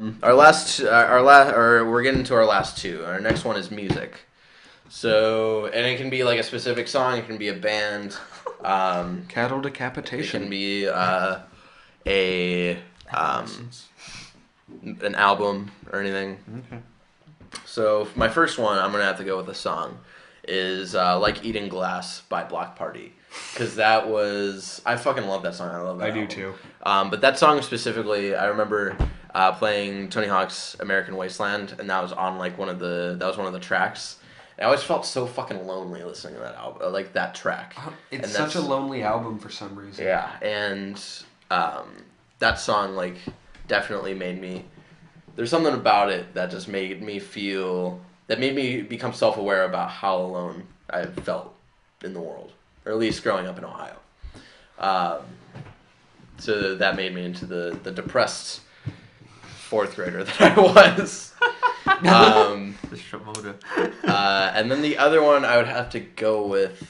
We're getting to our last two. Our next one is music. So, and it can be like a specific song. It can be a band. Cattle It decapitation. can be a an album or anything. Okay. So my first one, I'm gonna have to go with a song, is "Like Eating Glass" by Block Party, because I fucking love that song. I love that. I do album. too. But that song specifically, I remember playing Tony Hawk's "American Wasteland," and that was on like one of the tracks. I always felt so fucking lonely listening to that album, like that track. It's And such a lonely album for some reason. Yeah, and that song like definitely made me. There's something about it that just made me become self-aware about how alone I felt in the world, or at least growing up in Ohio. So that made me into the depressed fourth grader that I was. The Shimoda. And then the other one I would have to go with.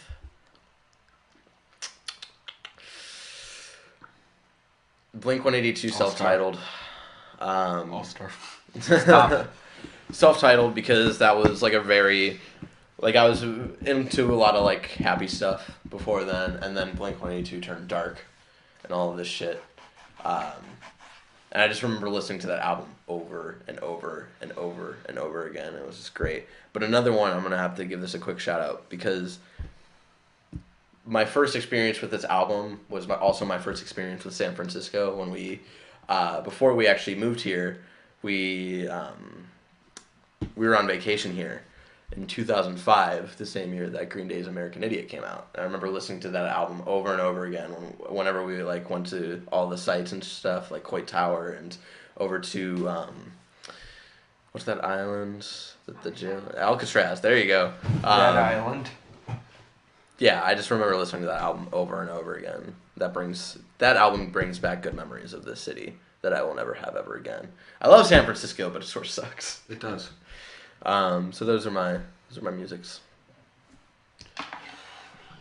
Blink-182 self-titled. All-Star. Stop. Self-titled because that was like I was into a lot of like happy stuff before then, and then Blink-182 turned dark and all of this shit. And I just remember listening to that album over and over and over and over again. It was just great. But another one, I'm going to have to give this a quick shout out because my first experience with this album was also my first experience with San Francisco when before we actually moved here, we were on vacation here in 2005, the same year that Green Day's American Idiot came out. I remember listening to that album over and over again whenever we like went to all the sites and stuff like Coit Tower and over to what's that island? The jail? Alcatraz. There you go. Red Island. Yeah, I just remember listening to that album over and over again. That album brings back good memories of this city that I will never have ever again. I love San Francisco, but it sort of sucks. It does. So those are my musics.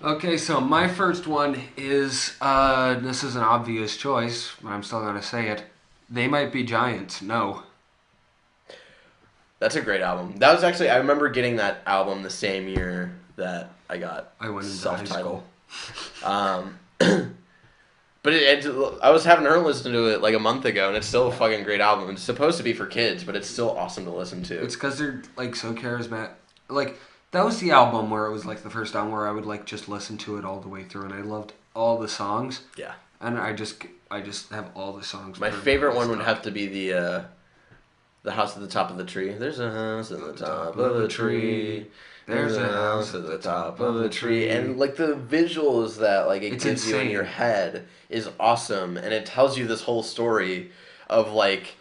Okay, so my first one is, this is an obvious choice, but I'm still going to say it. They Might Be Giants. No. That's a great album. That was actually, I remember getting that album the same year that I went into self-titled. But I was having her listen to it like a month ago, and it's still a fucking great album. It's supposed to be for kids, but it's still awesome to listen to. It's because they're like so charismatic. Like that was the album where it was like the first album where I would like just listen to it all the way through, and I loved all the songs. Yeah. And I just have all the songs. My favorite one would have to be the house at the top of the tree. There's a house at the top of the tree. There's a house at the top of the tree. And like the visuals that like it gives you in your head is awesome, and it tells you this whole story of like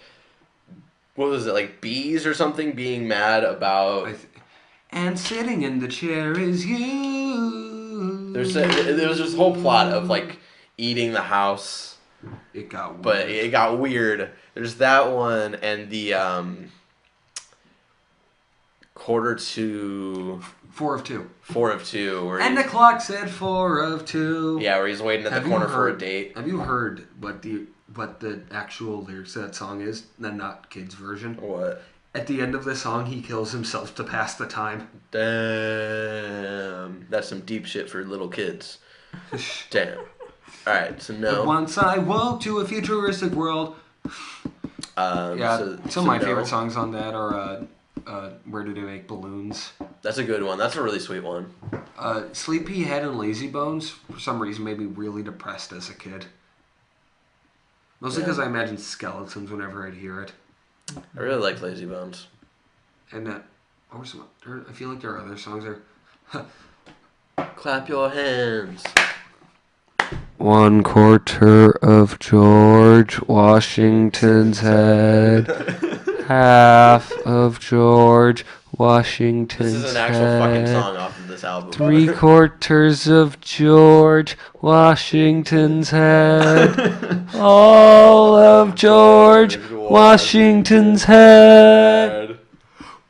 what was it, like bees or something being mad about and sitting in the chair is you. There was this whole plot of like eating the house. It got weird. But it got weird. There's that one and the quarter to 4 of 2. 4 of 2. And the clock said 4 of 2. Yeah, where he's waiting at the corner for a date. Have you heard what the actual lyrics of that song is? The not kids version. What? At the end of the song, he kills himself to pass the time. Damn, that's some deep shit for little kids. Damn. All right, so no. But once I woke to a futuristic world. Some of my favorite songs on that are Where Do They Make Balloons? That's a good one. That's a really sweet one. Sleepyhead and Lazy Bones, for some reason, made me really depressed as a kid. Mostly because I imagine skeletons whenever I'd hear it. I really like Lazy Bones. And I feel like there are other songs there. Clap your hands. 1/4 of George Washington's head. Half of George Washington's head. This is an actual fucking song off of this album. 3/4 of George Washington's head. All of George Washington's head.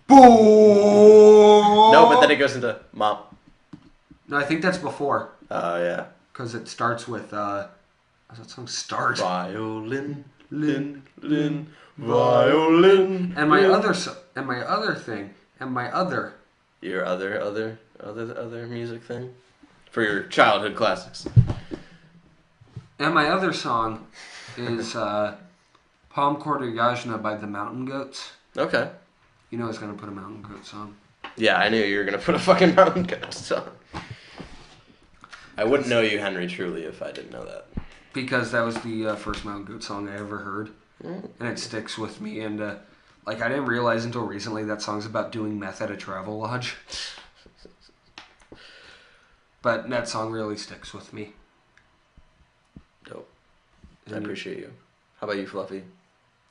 Boom! No, but then it goes into Mom. No, I think that's before. Oh, yeah. Because it starts with, how's that song start? Violin, lin, lin, Violin. And my other Your other music thing? For your childhood classics. And my other song is Palm Quarter Yajna by the Mountain Goats. Okay. You know I was going to put a Mountain Goat song. Yeah, I knew you were going to put a fucking Mountain Goat song. I wouldn't know you, Henry, truly, if I didn't know that. Because that was the first Mountain Goat song I ever heard. Mm. And it sticks with me. And I didn't realize until recently that song's about doing meth at a travel lodge. But that song really sticks with me. Dope. I appreciate you. How about you, Fluffy?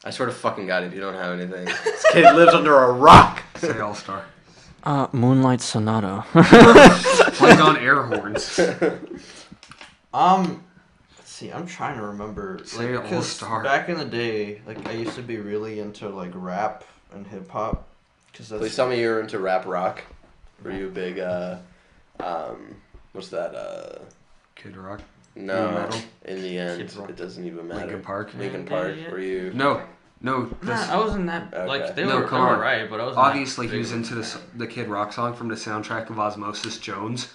I swear to fucking God if you don't have anything. This kid lives under a rock. Say All-Star. Moonlight Sonata. Playing on air horns. Let's see. I'm trying to remember. Say Like, 'cause All-Star. back in the day, like I used to be really into like rap and hip hop. Cause that's Please tell me you're into rap rock. Were you a big, what's that, Kid Rock. no, Metal? in the end, Kid Rock. it doesn't even matter. Linkin Park. Linkin Yeah, Park, yeah. were you? No. Nah, This, I wasn't that Okay. like they No, were come on. alright, but I wasn't. obviously, he was into the Kid Rock song from the soundtrack of Osmosis Jones,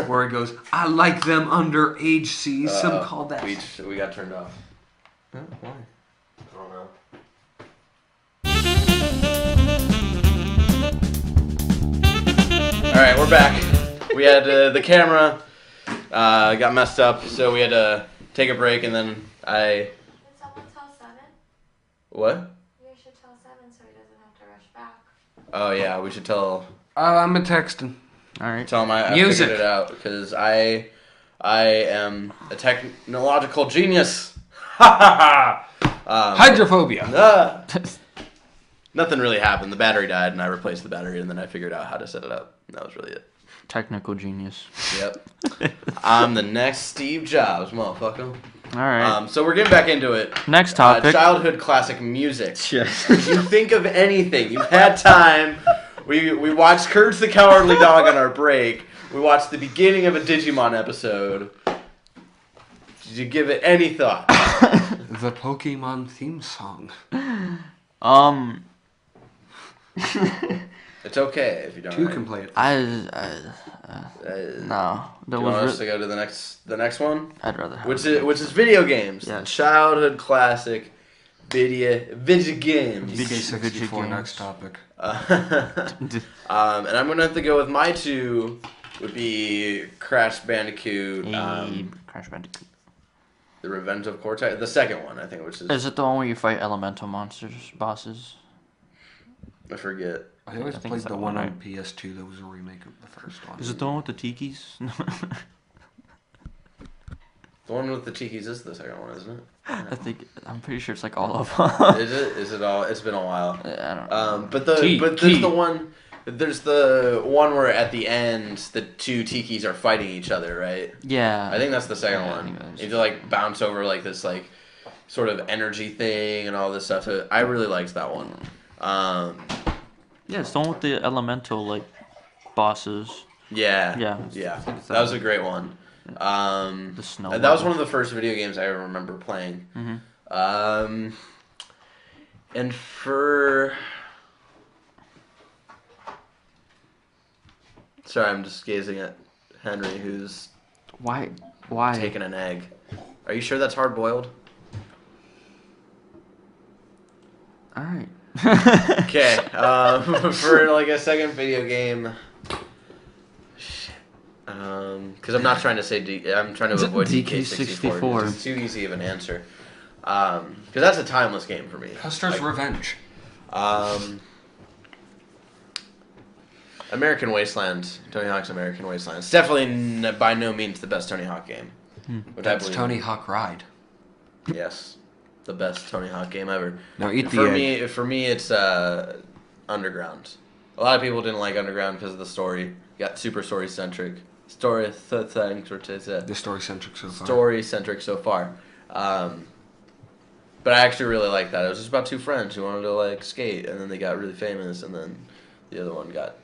where it goes, "I like them underage C's." Some called that. We got turned off. Why? I don't know. Alright, we're back. We had the camera got messed up, so we had to take a break, and then Did someone tell 7? What? You should tell 7 so he doesn't have to rush back. Oh yeah, we should tell I'm a texting. All right. him I Music. figured it out, because I am a technological genius. Ha ha ha! Hydrophobia. Nothing really happened. The battery died, and I replaced the battery, and then I figured out how to set it up. And that was really it. Technical genius. Yep. I'm the next Steve Jobs, motherfucker. All right. So we're getting back into it. Next topic. Childhood classic music. Yes. You think of anything. You've had time. We watched Courage the Cowardly Dog on our break. We watched the beginning of a Digimon episode. Did you give it any thought? The Pokemon theme song. It's okay if you don't. Two right? can play it. No. Do That you want us was. to go to the next one? I'd rather have. Which is video games. Yes. Childhood classic video games. DK64 games. next topic. And I'm gonna have to go with my two. Would be Crash Bandicoot, Crash Bandicoot. The Revenge of Cortex, the second one I think, which is Is it the one where you fight elemental monsters, bosses? I forget. I always I think played it's the that one one, on PS2 that was a remake of the first one. Is it the one with the tikis? The one with the tikis is the second one, isn't it? I'm pretty sure it's like all of them. Is it? Is it all? It's been a while. I don't know. But there's the one. There's the one where at the end the two tikis are fighting each other, right? Yeah. I think that's the second Yeah, I one. think that is. You have to like bounce over like this like sort of energy thing and all this stuff. So I really liked that one. Yeah, it's the one with the elemental like bosses. Yeah. Yeah. Yeah. I think it's That was a great one. The snow. That was one of the first video games I remember playing. Mm-hmm. And for sorry, I'm just gazing at Henry, who's Why? taking an egg. Are you sure that's hard boiled? All right. Okay. For like a second video game. Shit. Because I'm not trying to say I'm trying to avoid DK64. 'Cause it's too easy of an answer. Because that's a timeless game for me. Custer's Like, Revenge. American Wasteland, Tony Hawk's American Wasteland. It's definitely by no means the best Tony Hawk game. Which I That's believe Tony in. Hawk Ride. Yes, the best Tony Hawk game ever. Now eat the For egg. me, it's Underground. A lot of people didn't like Underground because of the story. You got super story centric. Story centric The story-centric so far. so far. But I actually really like that. It was just about two friends who wanted to like skate, and then they got really famous, and then the other one got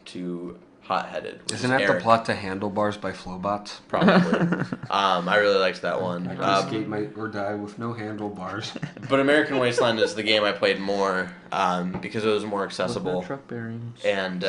too hot-headed. Which Isn't is that the Eric, plot to Handlebars by Flowbots? Probably. I really liked that one. I can skate or die with no handlebars. But American Wasteland is the game I played more because it was more accessible. Truck bearings. And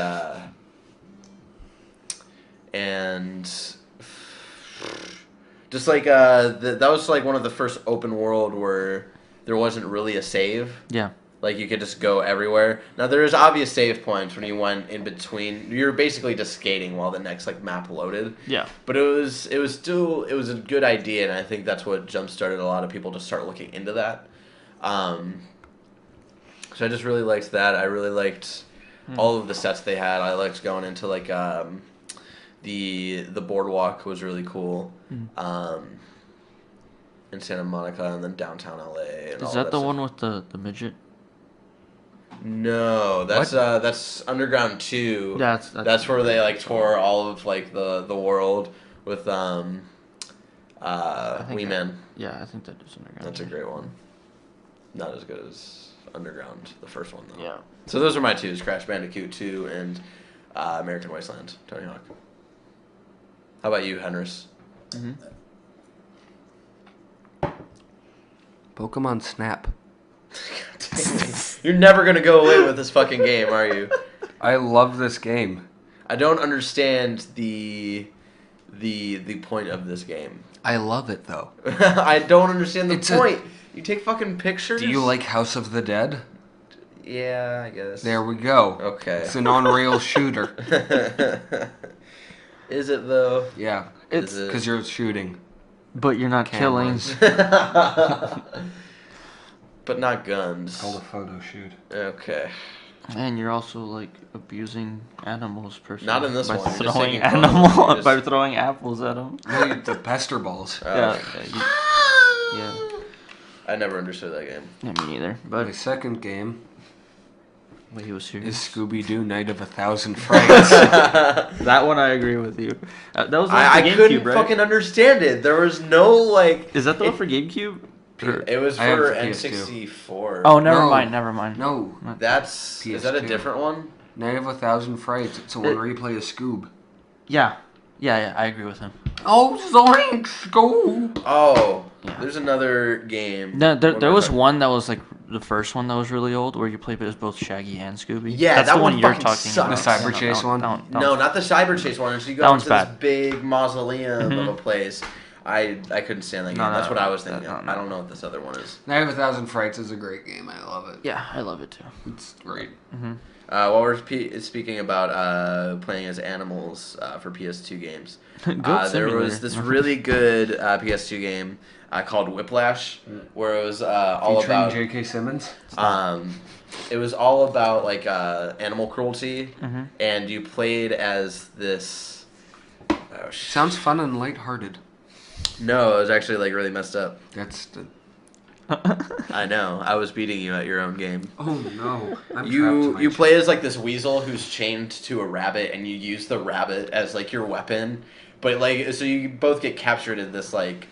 just like that was like one of the first open world where there wasn't really a save. Yeah. Like you could just go everywhere. Now there's obvious save points when you went in between. You're basically just skating while the next like map loaded. Yeah. But it was a good idea, and I think that's what jump started a lot of people to start looking into that. So I just really liked that. I really liked all of the sets they had. I liked going into like the boardwalk was really cool. In Santa Monica and then downtown LA. And Is that the one with the midget? No, that's Underground 2. That's where they like tour all of like the world with Wee Man. Yeah, I think that is Underground. That's a great one. Not as good as Underground, the first one though. Yeah. So those are my twos: Crash Bandicoot 2 and American Wasteland. Tony Hawk. How about you, Henris? Pokemon Snap. You're never gonna go away with this fucking game, are you? I love this game. I don't understand the point of this game. I love it though. I don't understand the It's point. You take fucking pictures. Do you like House of the Dead? Yeah, I guess. There we go. Okay. It's an on-rail shooter. Is it though? Yeah. Is it? Because you're shooting. But you're not Cameras. But not guns. Called a photo shoot. Okay. And you're also like abusing animals per se. Not in this by one, you're just Throwing taking photos, you're just- by throwing apples at them. No, the pester balls. Yeah. Okay. Yeah. I never understood that game. Yeah, me neither. My But second game he was is serious. Scooby-Doo Night of 1,000 Frights. That one I agree with you. That was the one I for GameCube, couldn't right? fucking understand it. There was no like. Is that the one for GameCube? Or- It was I had for it for N64. Oh, never No. mind. No, That's is that a PS2. different one? Night of 1,000 Frights. It's the one where you play a Scoob. Yeah, I agree with him. Oh, Zoink, Scoob! Oh, Yeah. there's another game. No, there What am I was talking- one that was like the first one that was really old, where you played as both Shaggy and Scooby. Yeah, that's that the one one you're fucking talking sucks. about. The Cyber Chase one? No, not the Cyber Chase one. So you That go one's into this bad. big mausoleum of Mhm. a place. I couldn't stand that game. No, That's no, what I was that- thinking of. no. I don't know what this other one is. Night of 1,000 Frights is a great game. I love it. Yeah, I love it too. It's great. While we're speaking about playing as animals for PS2 games, Goat there Simulator. was this really good PS2 game called Whiplash, where it was all Featuring about J.K. Simmons. it was all about like animal cruelty, Mhm. and you played as this. Oh, Sounds fun and lighthearted. No, it was actually like really messed up. That's the... I know. I was beating you at your own game. Oh no. I'm trapped in You my you chair. play as like this weasel who's chained to a rabbit, and you use the rabbit as like your weapon. But like, so you both get captured in this like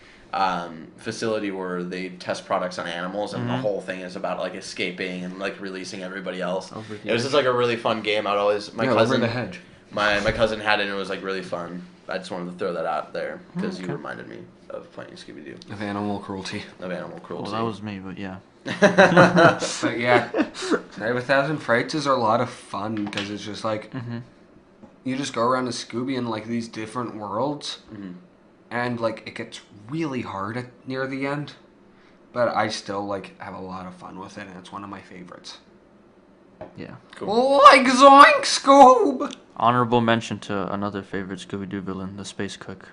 facility where they test products on animals, and the whole thing is about like escaping and like releasing everybody else. Over It was just like a really fun game. I'd always my Yeah, cousin over the hedge. my cousin had it, and it was like really fun. I just wanted to throw that out there because you Okay. reminded me of playing Scooby Doo, Of animal cruelty. of animal cruelty. Well, that was me, but yeah. But yeah, Night of 1,000 Frights is a lot of fun because it's just like you just go around as Scooby in like these different worlds, and like it gets really hard near the end. But I still like have a lot of fun with it, and it's one of my favorites. Yeah. Like Zoink Scoob! Honorable mention to another favorite Scooby-Doo villain, the Space Cook.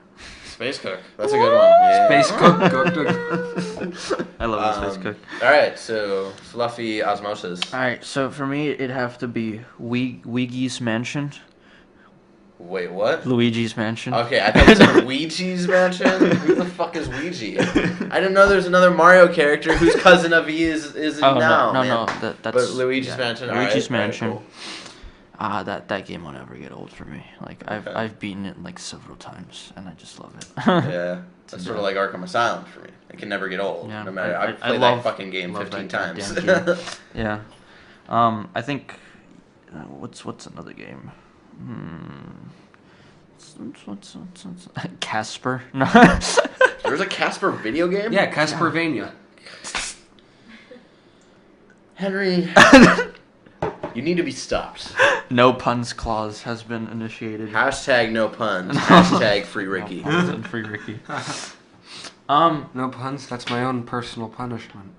Space Cook. That's a good one. Yeah. Space Cook cooked. I love the Space Cook. All right, so Fluffy Osmosis. All right, so for me, it'd have to be Luigi's Mansion. Wait, what? Luigi's Mansion. Okay, I thought you said Ouija's Mansion. Who the fuck is Ouija? I didn't know there's another Mario character whose cousin of E is Oh now. no, man. that's But Luigi's Mansion. Luigi's all right, Mansion. cool. That game will never get old for me. Like Okay. I've beaten it like several times, and I just love it. Yeah, that's sort of like Arkham Asylum for me. It can never get old. Yeah, No matter. I I've played love- that fucking game love 15 that times. goddamn game. Yeah. I think what's another game? What's Casper? No. There's a Casper video game? Yeah, Caspervania. Henry, you need to be stopped. No puns clause has been initiated. Hashtag no puns. Hashtag free Ricky. No puns and free Ricky. No puns. That's my own personal punishment.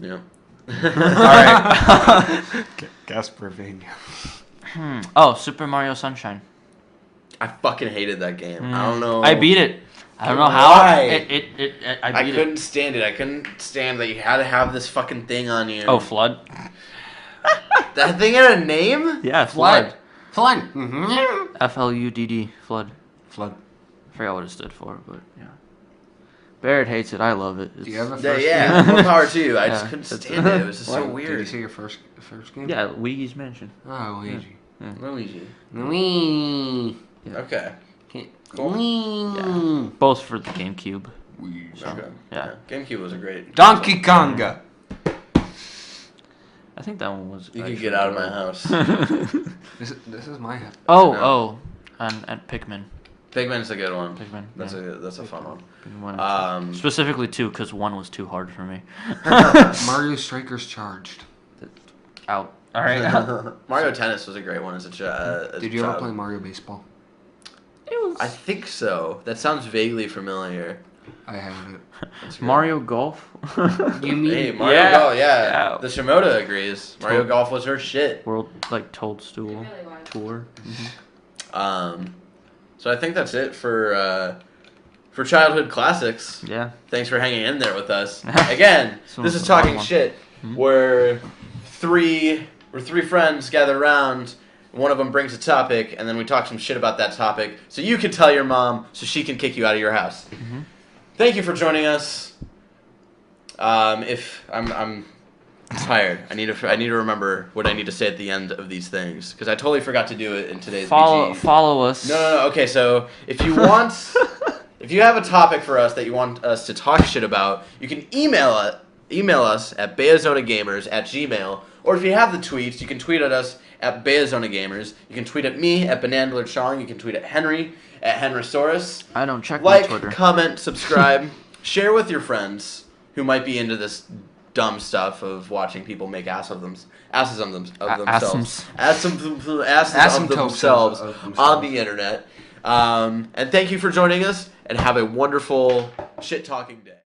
Yeah. Alright. Caspervania. Oh, Super Mario Sunshine. I fucking hated that game. I don't know. I beat it. I don't know how. Why? I I beat couldn't it. stand it. I couldn't stand that you had to have this fucking thing on you. Oh, Flood? That thing had a name? Yeah, Flood. Flood. Mm-hmm. F-L-U-D-D. Flood. Flood. I forgot what it stood for, but yeah. Barrett hates it. I love it. Do you have a Yeah, first yeah. game? More power to you. I just Yeah, couldn't it's- stand it. It was just so What? Did you weird. say your first game? Yeah, Luigi's Mansion. Oh, Luigi. Luigi. Luigi. Okay. Cool. Yeah. Both for the GameCube. Okay. Yeah. GameCube was a great. Donkey Konga. I think that one was. You actually could get out of my good. house. This is my house. Oh, and Pikmin. Pikmin's a good one. Pikmin. That's yeah. that's a fun one. Pikmin 1 and 2. Specifically 2, because 1 was too hard for me. Mario Strikers Charged. Out. All right. Mario Tennis was a great one as a child. Did you ever play Mario Baseball? It was I think so. That sounds vaguely familiar. I had That's great. Mario Golf. it. You mean Hey, Mario Yeah. Golf, yeah. Yeah. The Shimoda agrees. Mario Tot- Golf was her shit. World Toadstool It really was. tour. So I think that's it for childhood classics. Yeah. Thanks for hanging in there with us. Again, So this is it's a long talking one. shit. We're three friends gather around. One of them brings a topic, and then we talk some shit about that topic, so you can tell your mom, so she can kick you out of your house. Thank you for joining us. If I'm tired, I need to remember what I need to say at the end of these things because I totally forgot to do it in today's BG. Follow us. No. Okay, so if you want, if you have a topic for us that you want us to talk shit about, you can email us at beazonagamers@gmail.com, or if you have the tweets, you can tweet at us at beazonagamers. You can tweet at me at banandlerchong. You can tweet at Henry at Henrysaurus. I don't check my Like, Twitter. comment, subscribe, share with your friends who might be into this dumb stuff of watching people make asses of themselves on the internet. And thank you for joining us, and have a wonderful shit talking day.